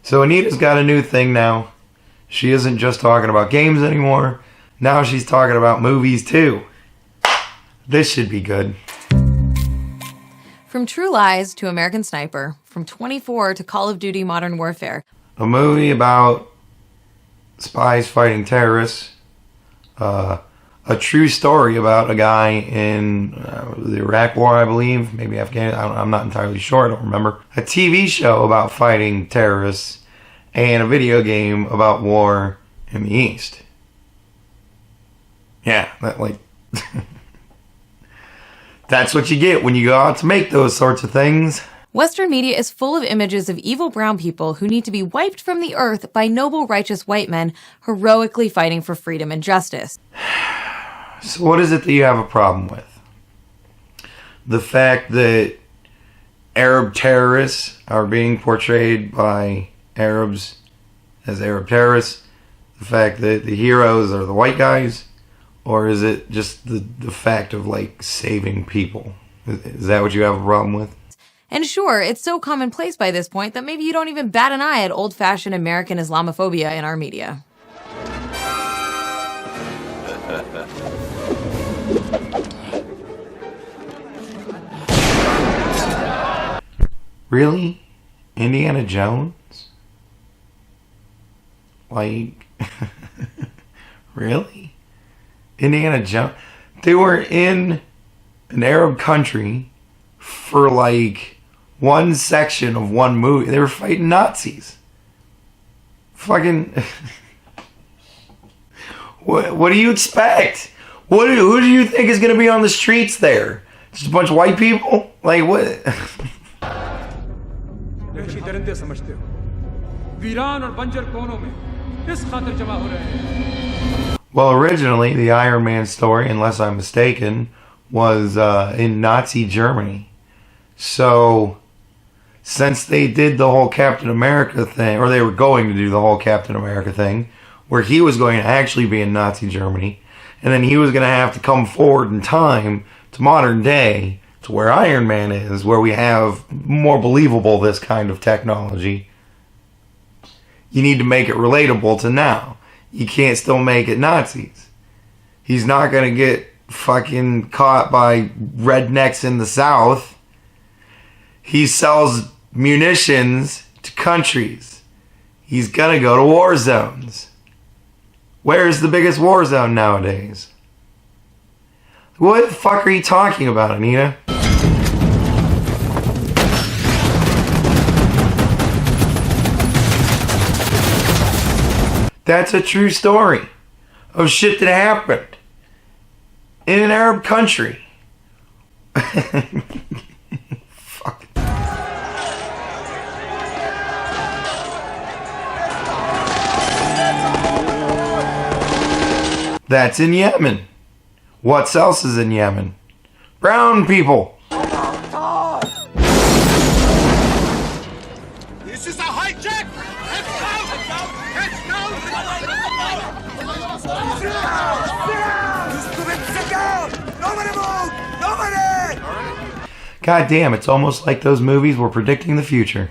So Anita's got a new thing now. She isn't just talking about games anymore. Now she's talking about movies too. This should be good. From True Lies to American Sniper, from 24 to Call of Duty Modern Warfare. A movie about spies fighting terrorists. A true story about a guy in the Iraq War, I believe. Maybe Afghanistan. I'm not entirely sure. I don't remember. A TV show about fighting terrorists. And a video game about war in the East. Yeah, that's what you get when you go out to make those sorts of things. Western media is full of images of evil brown people who need to be wiped from the earth by noble, righteous white men heroically fighting for freedom and justice. So what is it that you have a problem with? The fact that Arab terrorists are being portrayed by Arabs as Arab terrorists? The fact that the heroes are the white guys? Or is it just the fact of, like, saving people? Is that what you have a problem with? And sure, it's so commonplace by this point that maybe you don't even bat an eye at old-fashioned American Islamophobia in our media. Really? Indiana Jones? Like, really? Indiana Jones? They were in an Arab country for like one section of one movie. They were fighting Nazis. Fucking... What do you expect? Who do you think is going to be on the streets there? Just a bunch of white people? Like, what? Well, originally, the Iron Man story, unless I'm mistaken, was in Nazi Germany. So, since they did the whole Captain America thing, or they were going to do the whole Captain America thing, where he was going to actually be in Nazi Germany, and then he was going to have to come forward in time to modern day, to where Iron Man is, where we have more believable this kind of technology. You need to make it relatable to now. You can't still make it Nazis. He's not going to get fucking caught by rednecks in the South. He sells munitions to countries. He's going to go to war zones. Where's the biggest war zone nowadays? What the fuck are you talking about, Anita? That's a true story of shit that happened in an Arab country. Fuck. That's in Yemen. What else is in Yemen? Brown people. This is a hijack! God damn, it's almost like those movies were predicting the future.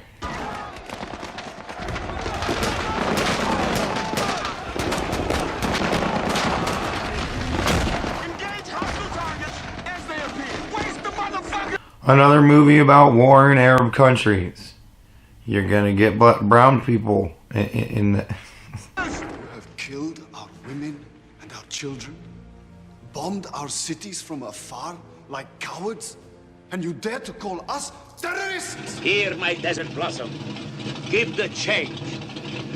Another movie about war in Arab countries. You're gonna get brown people in the... You have killed our women and our children, bombed our cities from afar like cowards, and you dare to call us terrorists? Here, my desert blossom. Give the change.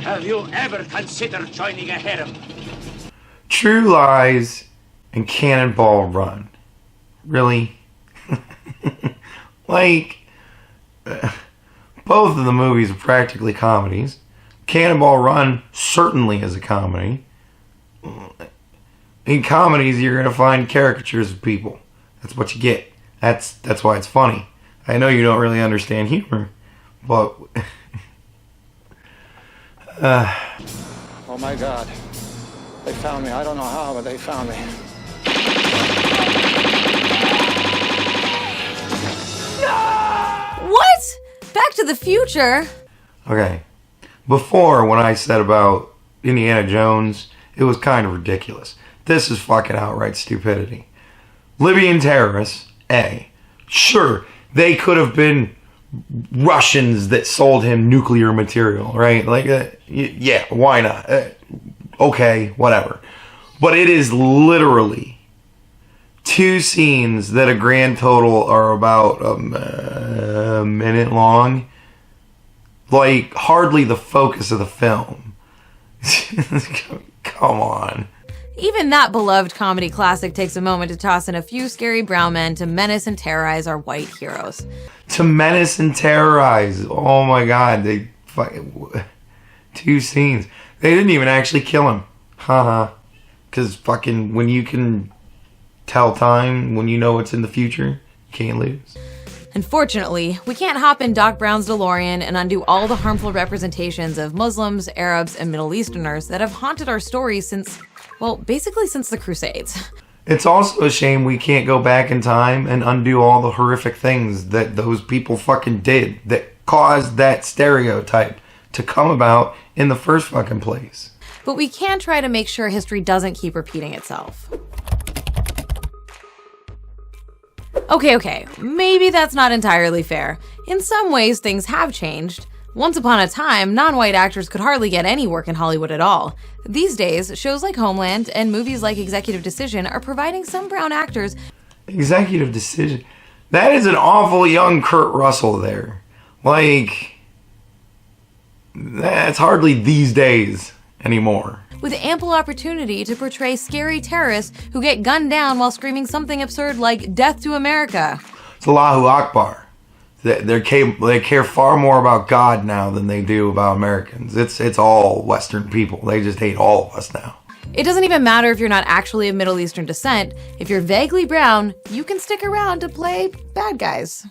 Have you ever considered joining a harem? True Lies and Cannonball Run. Really? Like, both of the movies are practically comedies. Cannonball Run certainly is a comedy. In comedies, you're going to find caricatures of people. That's what you get. That's why it's funny. I know you don't really understand humor, but... Oh my God. They found me. I don't know how, but they found me. What? Back to the Future? Okay. before, when I said about Indiana Jones, it was kind of ridiculous. This is fucking outright stupidity. Libyan terrorists, sure, they could have been Russians that sold him nuclear material, right? Like, yeah, why not? Okay, whatever. But it is literally 2 scenes that a grand total are about a minute long. Like, hardly the focus of the film. Come on. Even that beloved comedy classic takes a moment to toss in a few scary brown men to menace and terrorize our white heroes. To menace and terrorize. Oh my god. 2 scenes. They didn't even actually kill him. Haha. Because fucking when you can tell time, when you know what's in the future, you can't lose. Unfortunately, we can't hop in Doc Brown's DeLorean and undo all the harmful representations of Muslims, Arabs, and Middle Easterners that have haunted our stories since, well, basically since the Crusades. It's also a shame we can't go back in time and undo all the horrific things that those people fucking did that caused that stereotype to come about in the first fucking place. But we can try to make sure history doesn't keep repeating itself. Okay, maybe that's not entirely fair. In some ways, things have changed. Once upon a time, non-white actors could hardly get any work in Hollywood at all. These days, shows like Homeland and movies like Executive Decision are providing some brown actors. Executive Decision? That is an awful young Kurt Russell there. Like, that's hardly these days anymore. With ample opportunity to portray scary terrorists who get gunned down while screaming something absurd like "Death to America." It's Allahu Akbar. They care far more about God now than they do about Americans. It's all Western people. They just hate all of us now. It doesn't even matter if you're not actually of Middle Eastern descent. If you're vaguely brown, you can stick around to play bad guys.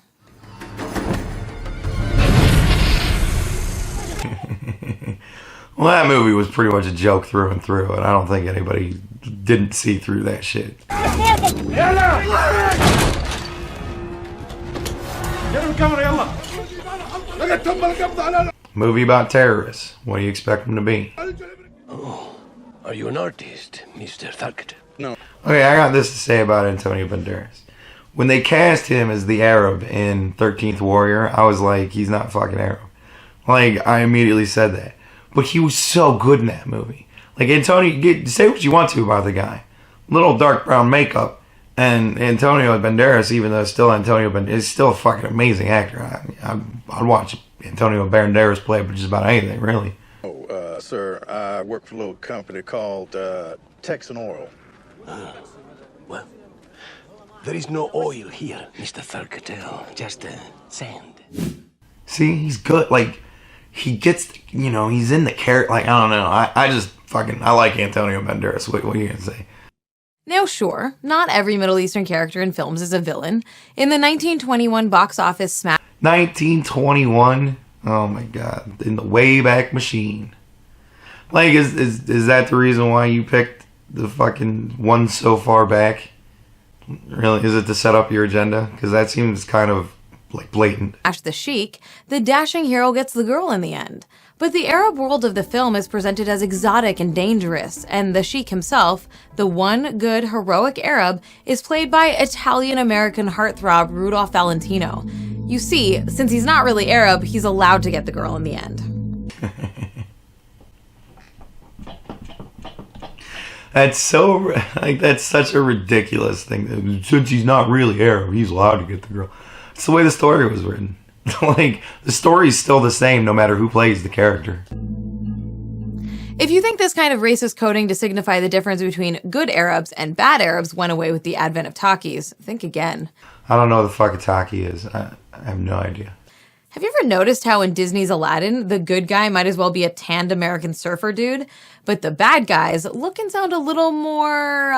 Well, that movie was pretty much a joke through and through, and I don't think anybody didn't see through that shit. Movie about terrorists. What do you expect them to be? Oh, are you an artist, Mr. Thalkett? No. Okay, I got this to say about Antonio Banderas. When they cast him as the Arab in 13th Warrior, I was like, he's not fucking Arab. Like, I immediately said that. But he was so good in that movie. Like, Antonio, say what you want to about the guy. Little dark brown makeup. And Antonio Banderas, even though it's still Antonio Banderas, is still a fucking amazing actor. I'd watch Antonio Banderas play just about anything, really. Oh, sir, I work for a little company called Texan Oil. Well, there is no oil here, Mr. Thalkett. Just sand. See, he's good. Like, he gets, he's in the character. Like, I don't know. I like Antonio Banderas. What are you going to say? Now, sure, not every Middle Eastern character in films is a villain. In the 1921 box office smash... 1921? Oh my god. In the Wayback Machine. Like, is that the reason why you picked the fucking one so far back? Really? Is it to set up your agenda? Because that seems kind of, like, blatant. The Sheik, the dashing hero gets the girl in the end. But the Arab world of the film is presented as exotic and dangerous, and the Sheik himself, the one good, heroic Arab, is played by Italian-American heartthrob Rudolph Valentino. You see, since he's not really Arab, he's allowed to get the girl in the end. That's such a ridiculous thing. Since he's not really Arab, he's allowed to get the girl. It's the way the story was written. Like, the story's still the same no matter who plays the character. If you think this kind of racist coding to signify the difference between good Arabs and bad Arabs went away with the advent of talkies, think again. I don't know what the fuck a talkie is. I have no idea. Have you ever noticed how in Disney's Aladdin, the good guy might as well be a tanned American surfer dude, but the bad guys look and sound a little more,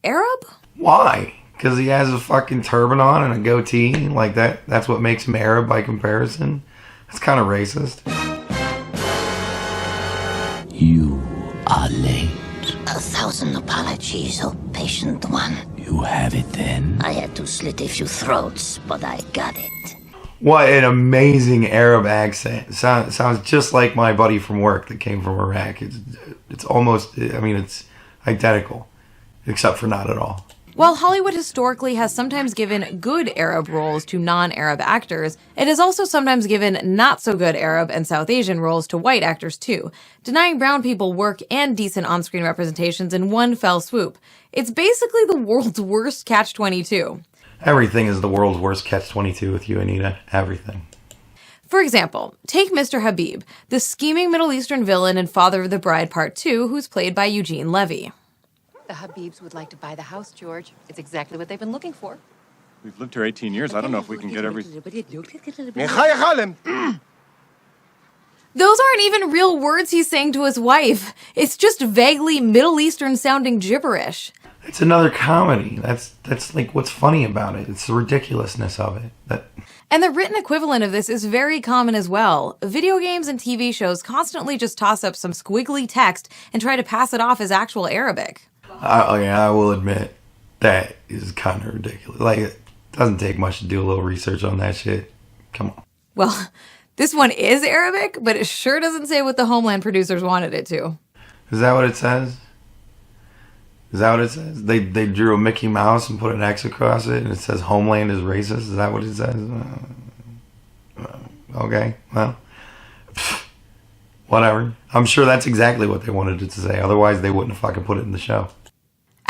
Arab? Why? Because he has a fucking turban on and a goatee? Like, that's what makes him Arab by comparison? That's kind of racist. You are late. 1,000 apologies, oh patient one. You have it then? I had to slit a few throats, but I got it. What an amazing Arab accent. Sounds just like my buddy from work that came from Iraq. It's almost, I mean, it's identical, except for not at all. While Hollywood historically has sometimes given good Arab roles to non-Arab actors, it has also sometimes given not-so-good Arab and South Asian roles to white actors too, denying brown people work and decent on-screen representations in one fell swoop. It's basically the world's worst catch-22. Everything is the world's worst catch-22 with you, Anita. Everything. For example, take Mr. Habib, the scheming Middle Eastern villain in Father of the Bride Part 2, who's played by Eugene Levy. The Habibs would like to buy the house, George. It's exactly what they've been looking for. We've lived here 18 years. I don't know if we can get every... Those aren't even real words he's saying to his wife. It's just vaguely Middle Eastern-sounding gibberish. It's another comedy. That's like what's funny about it. It's the ridiculousness of it. And the written equivalent of this is very common as well. Video games and TV shows constantly just toss up some squiggly text and try to pass it off as actual Arabic. I will admit that is kind of ridiculous. Like, it doesn't take much to do a little research on that shit. Come on. Well, this one is Arabic, but it sure doesn't say what the Homeland producers wanted it to. Is that what it says? Is that what it says? They drew a Mickey Mouse and put an X across it, and it says Homeland is racist? Is that what it says? Okay, well, whatever. I'm sure that's exactly what they wanted it to say. Otherwise, they wouldn't have fucking put it in the show.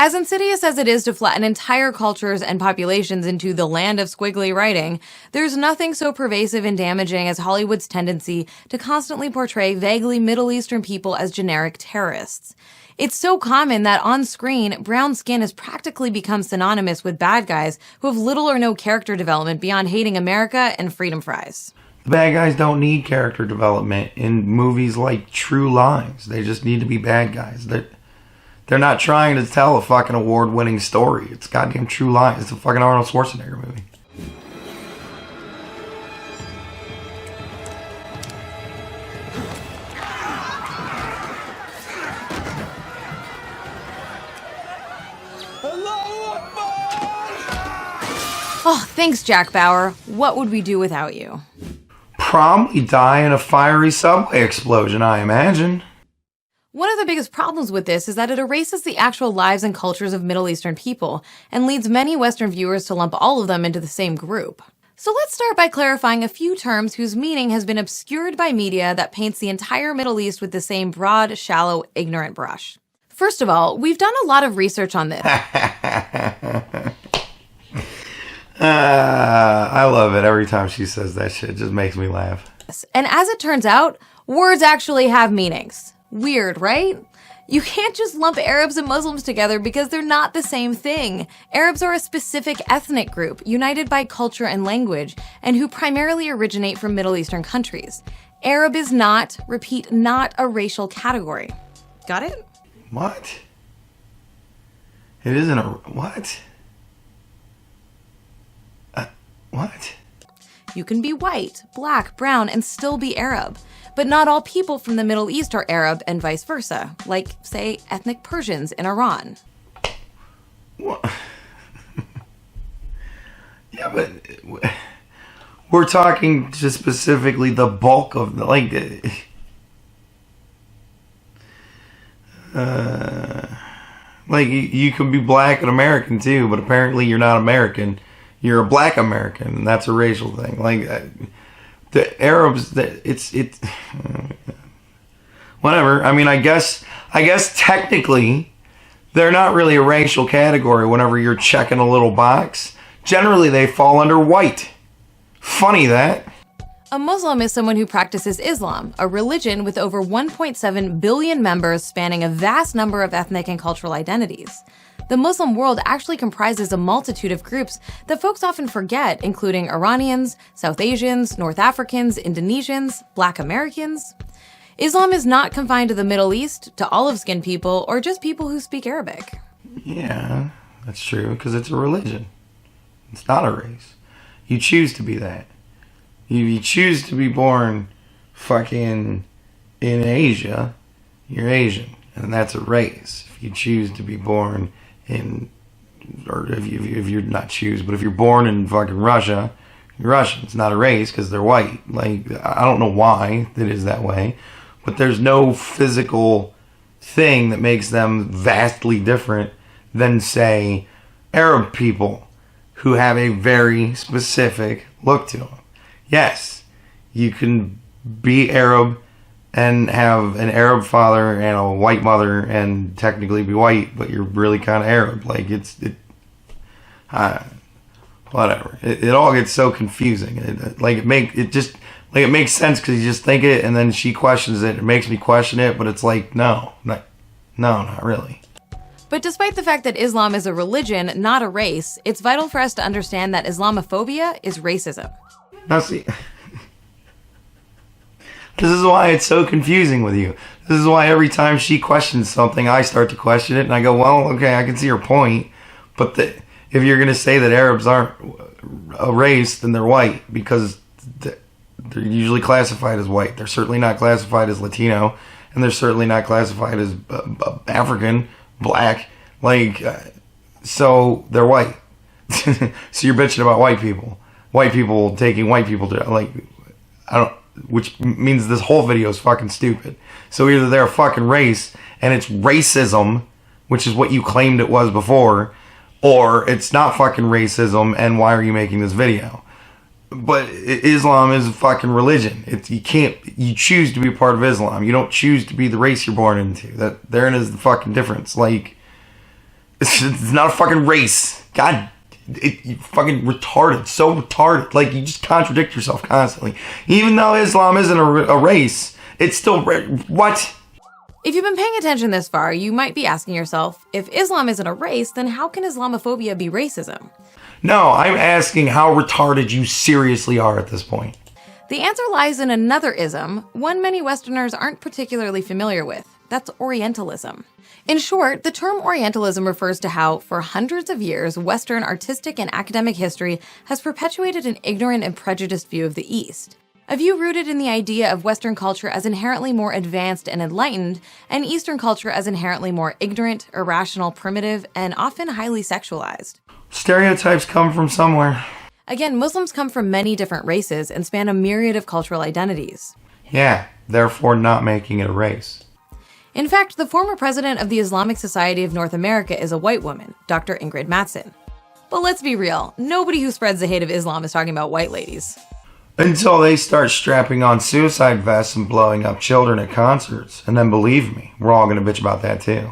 As insidious as it is to flatten entire cultures and populations into the land of squiggly writing, there's nothing so pervasive and damaging as Hollywood's tendency to constantly portray vaguely Middle Eastern people as generic terrorists. It's so common that on screen, brown skin has practically become synonymous with bad guys who have little or no character development beyond hating America and freedom fries. The bad guys don't need character development in movies like True Lies. They just need to be bad guys. They're not trying to tell a fucking award-winning story. It's goddamn True Lies. It's a fucking Arnold Schwarzenegger movie. Oh, thanks, Jack Bauer. What would we do without you? Probably die in a fiery subway explosion, I imagine. One of the biggest problems with this is that it erases the actual lives and cultures of Middle Eastern people and leads many Western viewers to lump all of them into the same group. So let's start by clarifying a few terms whose meaning has been obscured by media that paints the entire Middle East with the same broad, shallow, ignorant brush. First of all, we've done a lot of research on this. I love it. Every time she says that shit, it just makes me laugh. And as it turns out, words actually have meanings. Weird, right? You can't just lump Arabs and Muslims together because they're not the same thing. Arabs are a specific ethnic group, united by culture and language, and who primarily originate from Middle Eastern countries. Arab is not, repeat, not a racial category. Got it? What? It isn't a... What? What? You can be white, black, brown, and still be Arab. But not all people from the Middle East are Arab and vice versa, like, say, ethnic Persians in Iran. What? Yeah, but we're talking just specifically the bulk of the, like, you can be black and American too, but apparently you're not American. You're a black American, and that's a racial thing. Like, the Arabs, whatever. I mean, I guess technically they're not really a racial category whenever you're checking a little box. Generally, they fall under white. Funny that. A Muslim is someone who practices Islam, a religion with over 1.7 billion members spanning a vast number of ethnic and cultural identities. The Muslim world actually comprises a multitude of groups that folks often forget, including Iranians, South Asians, North Africans, Indonesians, Black Americans. Islam is not confined to the Middle East, to olive-skinned people, or just people who speak Arabic. Yeah, that's true, because it's a religion. It's not a race. You choose to be that. You choose to be born fucking in Asia, you're Asian, and that's a race. If you choose to be born in, or if you're not choose, but if you're born in fucking Russia, Russian. It's not a race because they're white. Like, I don't know why it is that way, but there's no physical thing that makes them vastly different than, say, Arab people who have a very specific look to them. Yes, you can be Arab and have an Arab father and a white mother and technically be white, but you're really kind of Arab. Like, whatever. It all gets so confusing. It makes sense because you just think it, and then she questions it. It makes me question it, but it's like, no, not really. But despite the fact that Islam is a religion, not a race, it's vital for us to understand that Islamophobia is racism. Now see, this is why it's so confusing with you. This is why every time she questions something, I start to question it, and I go, well, okay, I can see her point, but if you're going to say that Arabs aren't a race, then they're white, because they're usually classified as white. They're certainly not classified as Latino, and they're certainly not classified as African, black, so they're white. So you're bitching about white people taking white people to, which means this whole video is fucking stupid. So either they're a fucking race, and it's racism, which is what you claimed it was before, or it's not fucking racism, and why are you making this video? But Islam is a fucking religion. You choose to be a part of Islam. You don't choose to be the race you're born into. Therein is the fucking difference. Like, it's not a fucking race. God, you fucking retarded. So retarded. Like, you just contradict yourself constantly. Even though Islam isn't a race, it's still, what? If you've been paying attention this far, you might be asking yourself, if Islam isn't a race, then how can Islamophobia be racism? No, I'm asking how retarded you seriously are at this point. The answer lies in another ism, one many Westerners aren't particularly familiar with. That's Orientalism. In short, the term Orientalism refers to how, for hundreds of years, Western artistic and academic history has perpetuated an ignorant and prejudiced view of the East. A view rooted in the idea of Western culture as inherently more advanced and enlightened, and Eastern culture as inherently more ignorant, irrational, primitive, and often highly sexualized. Stereotypes come from somewhere. Again, Muslims come from many different races and span a myriad of cultural identities. Yeah, therefore not making it a race. In fact, the former president of the Islamic Society of North America is a white woman, Dr. Ingrid Mattson. But let's be real, nobody who spreads the hate of Islam is talking about white ladies. Until they start strapping on suicide vests and blowing up children at concerts. And then believe me, we're all gonna bitch about that too.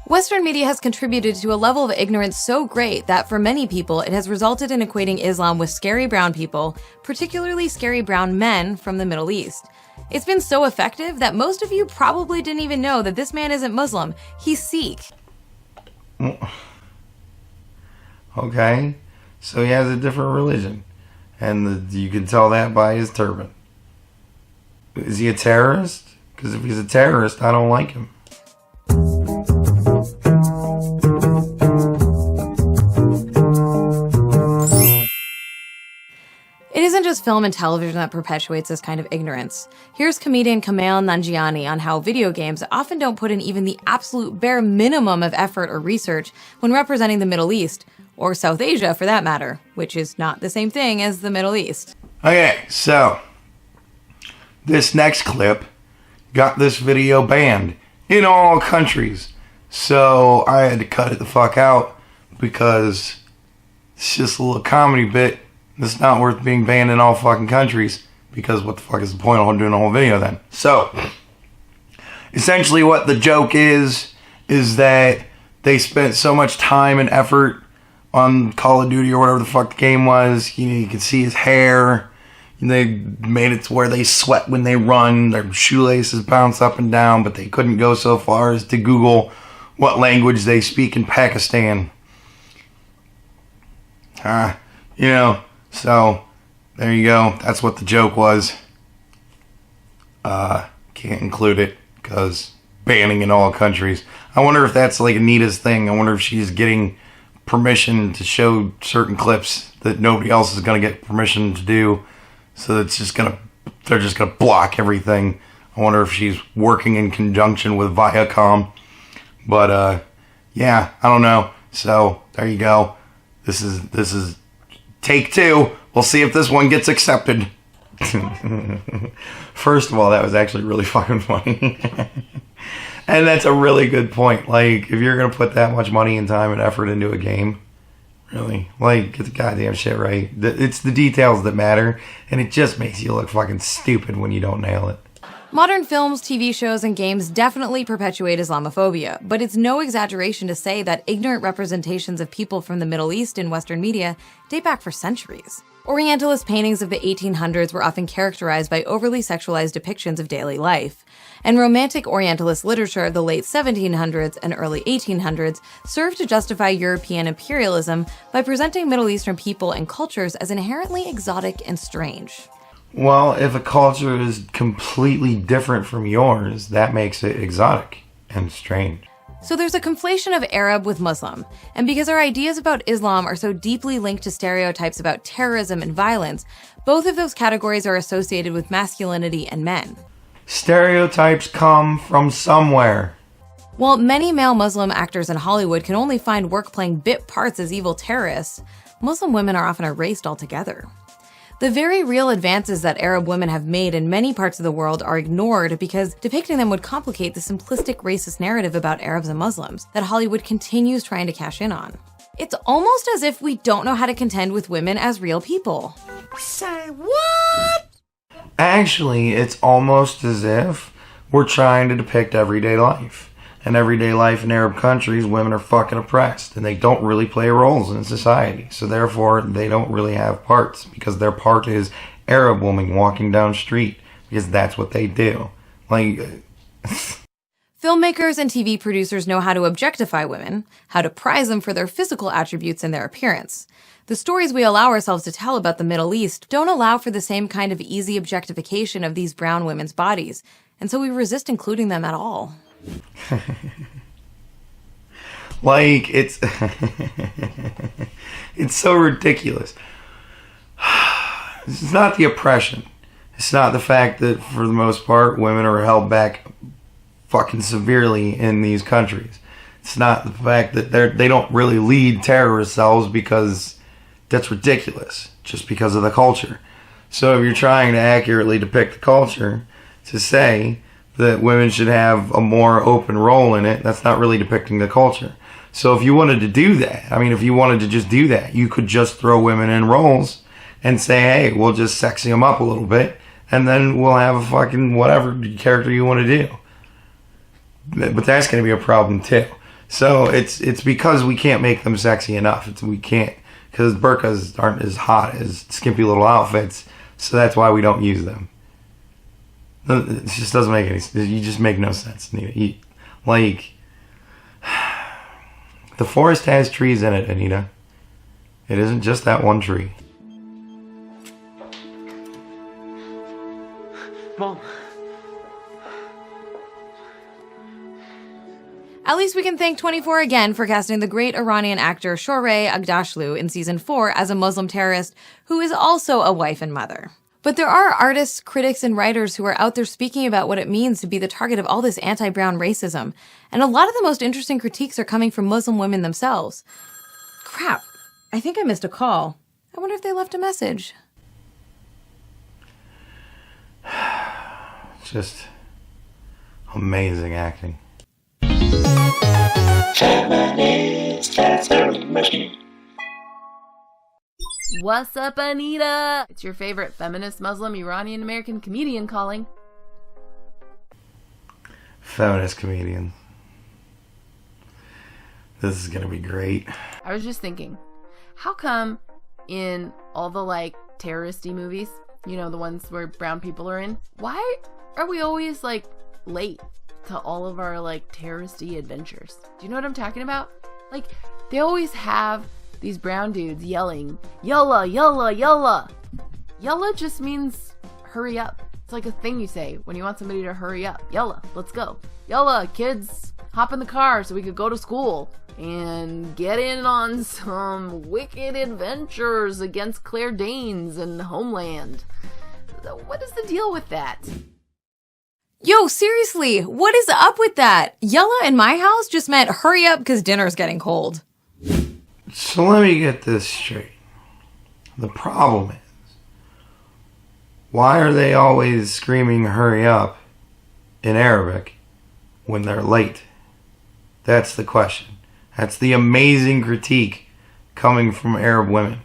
Western media has contributed to a level of ignorance so great that for many people it has resulted in equating Islam with scary brown people, particularly scary brown men from the Middle East. It's been so effective that most of you probably didn't even know that this man isn't Muslim, he's Sikh. Okay, so he has a different religion, and you can tell that by his turban. Is he a terrorist? Because if he's a terrorist, I don't like him. It isn't just film and television that perpetuates this kind of ignorance. Here's comedian Kumail Nanjiani on how video games often don't put in even the absolute bare minimum of effort or research when representing the Middle East, or South Asia for that matter, which is not the same thing as the Middle East. Okay, so this next clip got this video banned in all countries. So I had to cut it the fuck out because it's just a little comedy bit that's not worth being banned in all fucking countries, because what the fuck is the point of doing a whole video then? So essentially what the joke is that they spent so much time and effort on Call of Duty or whatever the fuck the game was. You can see his hair. They made it to where they sweat when they run. Their shoelaces bounce up and down, but they couldn't go so far as to Google what language they speak in Pakistan. So there you go. That's what the joke was. Can't include it because banning in all countries. I wonder if that's like Anita's thing. I wonder if she's getting permission to show certain clips that nobody else is going to get permission to do. So they're just going to block everything. I wonder if she's working in conjunction with Viacom. But yeah, I don't know. So there you go. This is take two. We'll see if this one gets accepted. First of all, that was actually really fucking funny. And that's a really good point. Like, if you're going to put that much money and time and effort into a game, really, like, get the goddamn shit right. It's the details that matter, and it just makes you look fucking stupid when you don't nail it. Modern films, TV shows, and games definitely perpetuate Islamophobia, but it's no exaggeration to say that ignorant representations of people from the Middle East in Western media date back for centuries. Orientalist paintings of the 1800s were often characterized by overly sexualized depictions of daily life, and Romantic Orientalist literature of the late 1700s and early 1800s served to justify European imperialism by presenting Middle Eastern people and cultures as inherently exotic and strange. Well, if a culture is completely different from yours, that makes it exotic and strange. So there's a conflation of Arab with Muslim, and because our ideas about Islam are so deeply linked to stereotypes about terrorism and violence, both of those categories are associated with masculinity and men. Stereotypes come from somewhere. While many male Muslim actors in Hollywood can only find work playing bit parts as evil terrorists, Muslim women are often erased altogether. The very real advances that Arab women have made in many parts of the world are ignored because depicting them would complicate the simplistic racist narrative about Arabs and Muslims that Hollywood continues trying to cash in on. It's almost as if we don't know how to contend with women as real people. Say what? Actually, it's almost as if we're trying to depict everyday life. And everyday life in Arab countries, women are fucking oppressed, and they don't really play roles in society. So therefore, they don't really have parts, because their part is Arab woman walking down the street, because that's what they do. Like, filmmakers and TV producers know how to objectify women, how to prize them for their physical attributes and their appearance. The stories we allow ourselves to tell about the Middle East don't allow for the same kind of easy objectification of these brown women's bodies, and so we resist including them at all. Like, it's it's so ridiculous. It's not the oppression. It's not the fact that, for the most part, women are held back fucking severely in these countries. It's not the fact that they don't really lead terrorist cells, because that's ridiculous, just because of the culture. So if you're trying to accurately depict the culture, to say that women should have a more open role in it, that's not really depicting the culture. So if you wanted to do that, I mean, if you wanted to just do that, you could just throw women in roles and say, hey, we'll just sexy them up a little bit, and then we'll have a fucking whatever character you want to do. But that's going to be a problem too. So it's because we can't make them sexy enough. We can't, because burqas aren't as hot as skimpy little outfits, so that's why we don't use them. It just doesn't make any sense. You just make no sense. Like, the forest has trees in it, Anita. It isn't just that one tree. Mom. At least we can thank 24 again for casting the great Iranian actor Shohreh Aghdashloo in season 4 as a Muslim terrorist who is also a wife and mother. But there are artists, critics, and writers who are out there speaking about what it means to be the target of all this anti-brown racism. And a lot of the most interesting critiques are coming from Muslim women themselves. Crap, I think I missed a call. I wonder if they left a message. Just amazing acting. What's up, Anita? It's your favorite feminist Muslim Iranian American comedian calling. Feminist comedian. This is gonna be great. I was just thinking, how come in all the terroristy movies, you know, the ones where brown people are in, why are we always late to all of our terroristy adventures? Do you know what I'm talking about? They always have these brown dudes yelling, "Yalla, yalla, yalla." Yalla just means hurry up. It's like a thing you say when you want somebody to hurry up. Yalla, let's go. Yalla, kids, hop in the car so we could go to school and get in on some wicked adventures against Claire Danes and Homeland. What is the deal with that? Yo, seriously, what is up with that? Yalla in my house just meant hurry up because dinner's getting cold. So let me get this straight. The problem Why are they always screaming hurry up in Arabic when they're late? That's the question. That's the amazing critique coming from Arab women.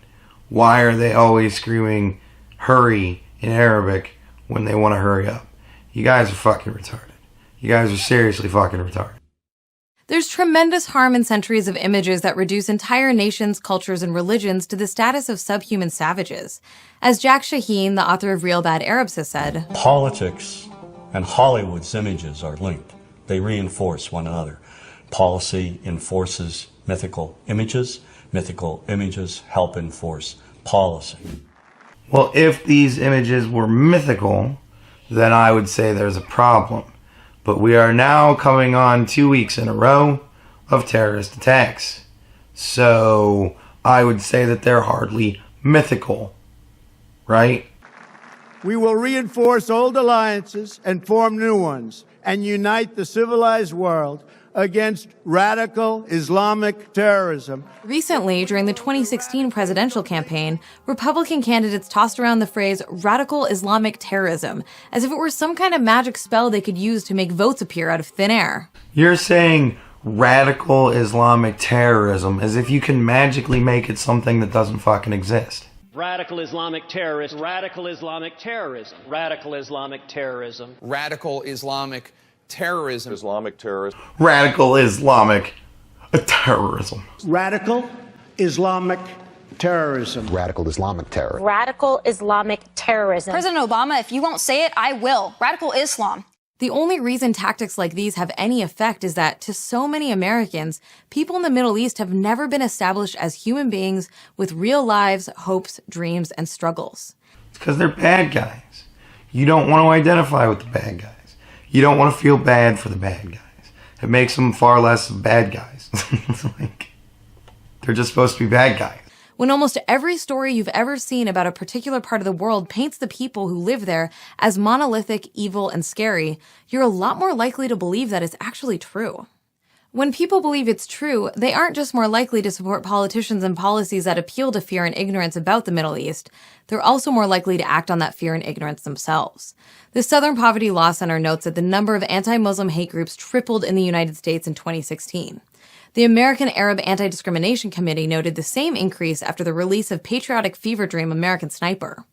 Why are they always screaming hurry in Arabic when they want to hurry up? You guys are fucking retarded. You guys are seriously fucking retarded. There's tremendous harm in centuries of images that reduce entire nations, cultures, and religions to the status of subhuman savages. As Jack Shaheen, the author of Real Bad Arabs, has said, politics and Hollywood's images are linked. They reinforce one another. Policy enforces mythical images. Mythical images help enforce policy. Well, if these images were mythical, then I would say there's a problem. But we are now coming on 2 weeks in a row of terrorist attacks. So I would say that they're hardly mythical, right? We will reinforce old alliances and form new ones and unite the civilized world against radical Islamic terrorism. Recently, during the 2016 presidential campaign, Republican candidates tossed around the phrase radical Islamic terrorism as if it were some kind of magic spell they could use to make votes appear out of thin air. You're saying radical Islamic terrorism as if you can magically make it something that doesn't fucking exist. Radical Islamic terrorist, radical Islamic terrorism, radical Islamic terrorism, radical Islamic terrorism. Islamic terrorism. Radical Islamic terrorism. Radical Islamic terrorism. Radical Islamic terrorism. Radical Islamic terrorism. President Obama, if you won't say it, I will. Radical Islam. The only reason tactics like these have any effect is that, to so many Americans, people in the Middle East have never been established as human beings with real lives, hopes, dreams, and struggles. It's because they're bad guys. You don't want to identify with the bad guys. You don't want to feel bad for the bad guys. It makes them far less bad guys. Like, they're just supposed to be bad guys. When almost every story you've ever seen about a particular part of the world paints the people who live there as monolithic, evil, and scary, you're a lot more likely to believe that it's actually true. When people believe it's true, they aren't just more likely to support politicians and policies that appeal to fear and ignorance about the Middle East, they're also more likely to act on that fear and ignorance themselves. The Southern Poverty Law Center notes that the number of anti-Muslim hate groups tripled in the United States in 2016. The American Arab Anti-Discrimination Committee noted the same increase after the release of patriotic fever dream American Sniper.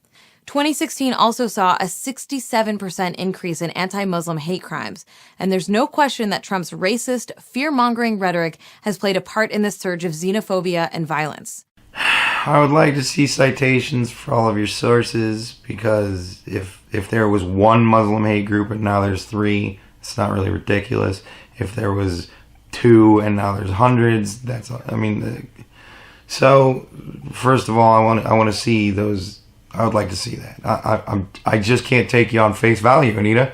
2016 also saw a 67% increase in anti-Muslim hate crimes, and there's no question that Trump's racist, fear-mongering rhetoric has played a part in this surge of xenophobia and violence. I would like to see citations for all of your sources, because if there was one Muslim hate group and now there's 3, it's not really ridiculous. If there was 2 and now there's hundreds, so first of all, I want to see those. I would like to see that. I just can't take you on face value, Anita.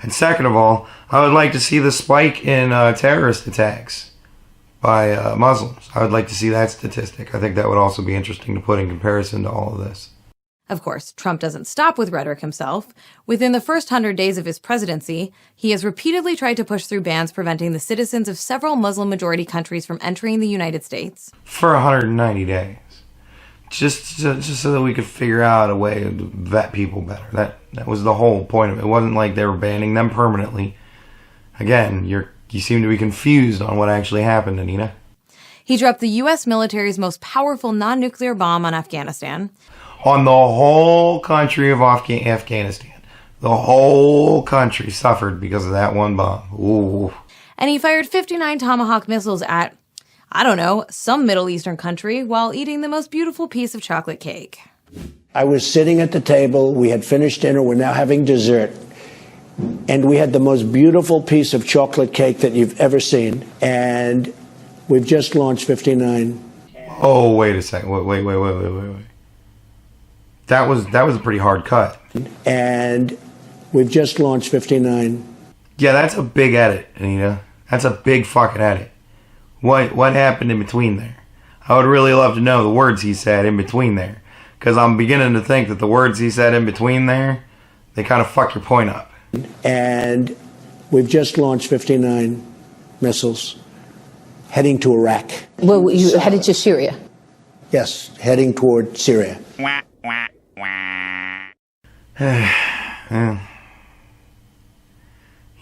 And second of all, I would like to see the spike in terrorist attacks by Muslims. I would like to see that statistic. I think that would also be interesting to put in comparison to all of this. Of course, Trump doesn't stop with rhetoric himself. Within the first 100 days of his presidency, he has repeatedly tried to push through bans preventing the citizens of several Muslim-majority countries from entering the United States. For 190 days. Just so that we could figure out a way to vet people better. That was the whole point of it. It wasn't like they were banning them permanently. Again, you seem to be confused on what actually happened, Anita. He dropped the U.S. military's most powerful non-nuclear bomb on Afghanistan. On the whole country of Afghanistan. The whole country suffered because of that one bomb. Ooh. And he fired 59 Tomahawk missiles at, I don't know, some Middle Eastern country while eating the most beautiful piece of chocolate cake. I was sitting at the table. We had finished dinner. We're now having dessert. And we had the most beautiful piece of chocolate cake that you've ever seen. And we've just launched 59. Oh, wait a second. Wait. That was a pretty hard cut. And we've just launched 59. Yeah, that's a big edit, Anita. That's a big fucking edit. What happened in between there? I would really love to know the words he said in between there. Because I'm beginning to think that the words he said in between there, they kind of fuck your point up. And we've just launched 59 missiles heading to Iraq. Well, you headed to Syria? Yes, heading toward Syria.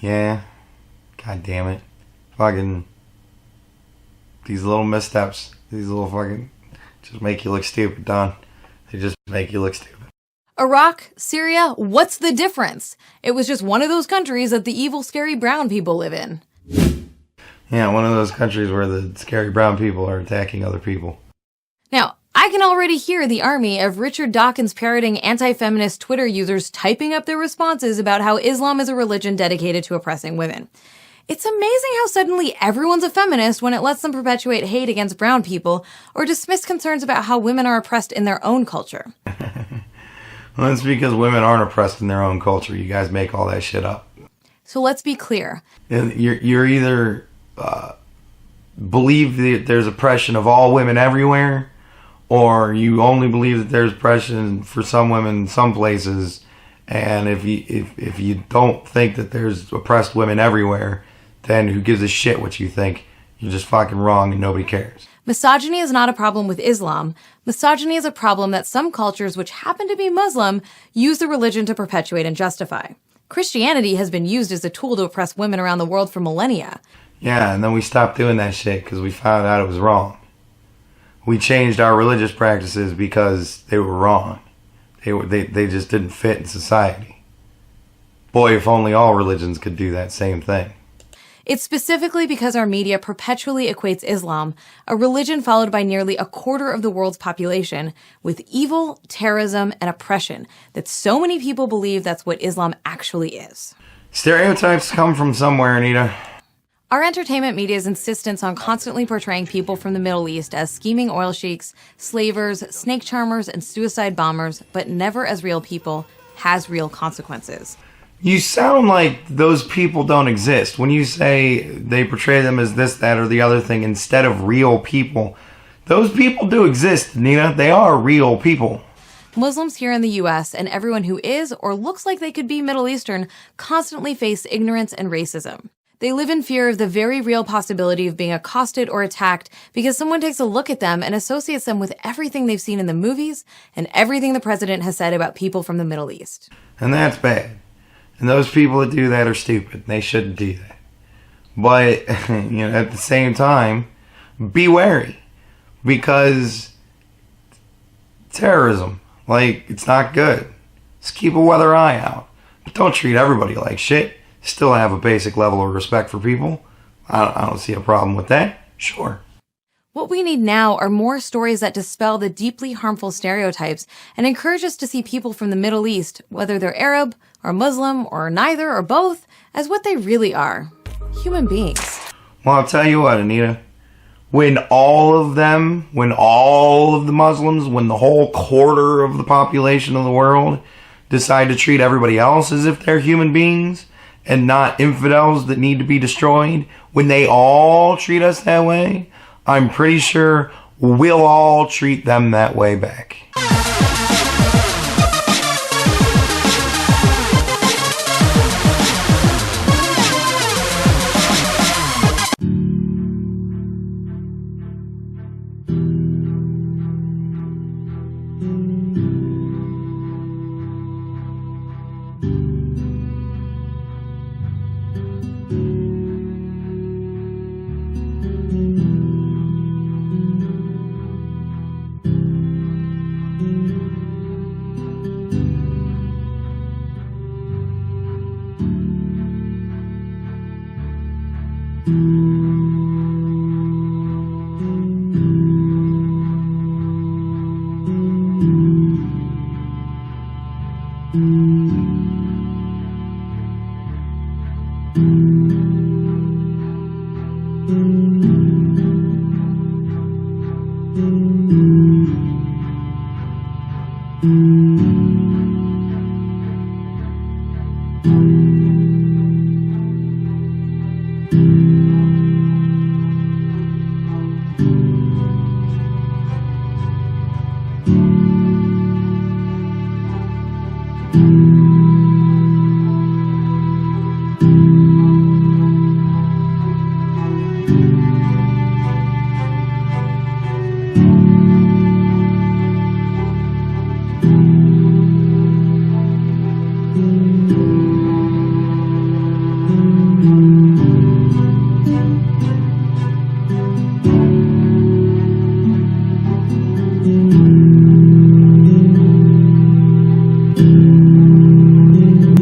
Yeah. God damn it. Fucking. These little missteps. These little fucking. Just make you look stupid, Don. They just make you look stupid. Iraq, Syria, what's the difference? It was just one of those countries that the evil, scary brown people live in. Yeah, one of those countries where the scary brown people are attacking other people. Now, I can already hear the army of Richard Dawkins parroting anti-feminist Twitter users typing up their responses about how Islam is a religion dedicated to oppressing women. It's amazing how suddenly everyone's a feminist when it lets them perpetuate hate against brown people or dismiss concerns about how women are oppressed in their own culture. Well, it's because women aren't oppressed in their own culture. You guys make all that shit up. So let's be clear. You're either believe that there's oppression of all women everywhere, or you only believe that there's oppression for some women in some places. And if you don't think that there's oppressed women everywhere, then who gives a shit what you think? You're just fucking wrong and nobody cares. Misogyny is not a problem with Islam. Misogyny is a problem that some cultures, which happen to be Muslim, use the religion to perpetuate and justify. Christianity has been used as a tool to oppress women around the world for millennia. Yeah, and then we stopped doing that shit because we found out it was wrong. We changed our religious practices because they were wrong. They just didn't fit in society. Boy, if only all religions could do that same thing. It's specifically because our media perpetually equates Islam, a religion followed by nearly a quarter of the world's population, with evil, terrorism, and oppression, that so many people believe that's what Islam actually is. Stereotypes come from somewhere, Anita. Our entertainment media's insistence on constantly portraying people from the Middle East as scheming oil sheiks, slavers, snake charmers, and suicide bombers, but never as real people, has real consequences. You sound like those people don't exist. When you say they portray them as this, that, or the other thing instead of real people, those people do exist, Nina. They are real people. Muslims here in the U.S. and everyone who is or looks like they could be Middle Eastern constantly face ignorance and racism. They live in fear of the very real possibility of being accosted or attacked because someone takes a look at them and associates them with everything they've seen in the movies and everything the president has said about people from the Middle East. And that's bad. And those people that do that are stupid. They shouldn't do that. But, at the same time, be wary. Because terrorism, it's not good. Just keep a weather eye out. But don't treat everybody like shit. Still have a basic level of respect for people. I don't see a problem with that. Sure. What we need now are more stories that dispel the deeply harmful stereotypes and encourage us to see people from the Middle East, whether they're Arab or Muslim or neither or both, as what they really are. Human beings. Well, I'll tell you what, Anita. When all of the Muslims, when the whole quarter of the population of the world decide to treat everybody else as if they're human beings and not infidels that need to be destroyed, when they all treat us that way, I'm pretty sure we'll all treat them that way back.